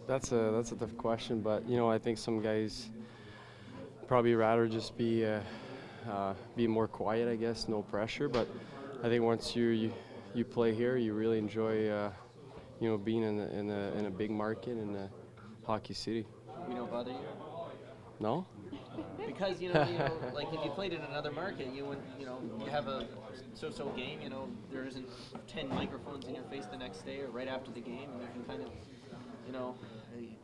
That's a tough question, but I think some guys probably rather just be more quiet, I guess, no pressure. But I think once you play here, you really enjoy being in a big market in a hockey city. We don't bother you No? because like if you played in another market, you would, you have a so-so game. There isn't 10 microphones in your face the next day or right after the game, and you can kind of, you know,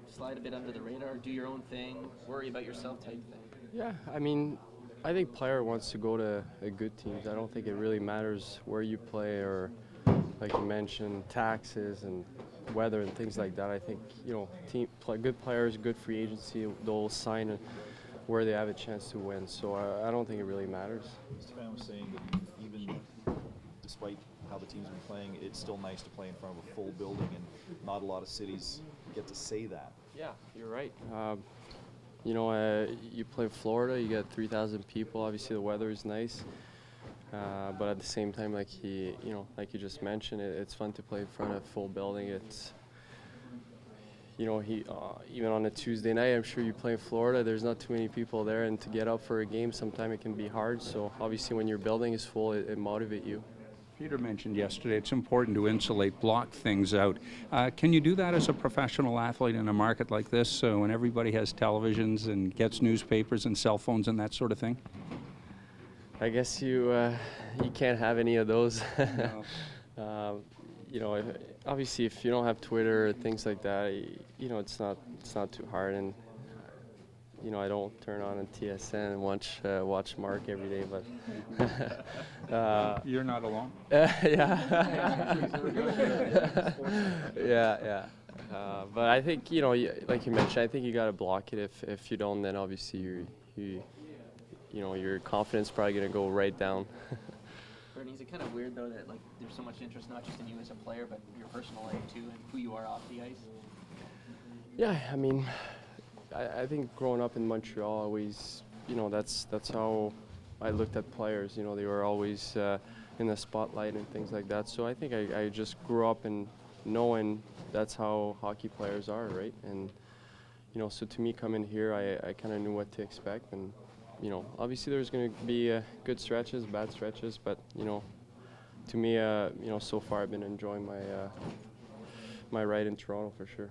slide a bit under the radar, do your own thing, worry about yourself type thing. Yeah, I mean, I think player wants to go to a good teams. I don't think it really matters where you play or, like you mentioned, taxes and weather and things like that. I think good players, good free agency, they'll sign where they have a chance to win. So I don't think it really matters. Stéphane was saying that even despite how the team's been playing, it's still nice to play in front of a full building, and not a lot of cities get to say that. Yeah, you're right. You play Florida, you get 3,000 people. Obviously, the weather is nice, but at the same time, like you just mentioned, it's fun to play in front of a full building. It's even on a Tuesday night, I'm sure you play in Florida. There's not too many people there, and to get up for a game, sometimes it can be hard. So obviously, when your building is full, it motivates you. Peter mentioned yesterday it's important to insulate, block things out. Can you do that as a professional athlete in a market like this, so when everybody has televisions and gets newspapers and cell phones and that sort of thing? I guess you can't have any of those. No. Obviously, if you don't have Twitter or things like that, it's not too hard. And I don't turn on a TSN and watch Mark every day, but You're not alone. yeah, yeah. But I think like you mentioned, I think you gotta block it. If you don't, then obviously your confidence probably gonna go right down. Bernie, is it kind of weird though that like there's so much interest not just in you as a player, but your personal life too, and who you are off the ice? Yeah, I mean, I think growing up in Montreal, always, that's how I looked at players. They were always in the spotlight and things like that. So I think I just grew up in knowing that's how hockey players are, right? And so to me, coming here, I kind of knew what to expect. And obviously there's going to be good stretches, bad stretches, but to me, so far I've been enjoying my ride in Toronto for sure.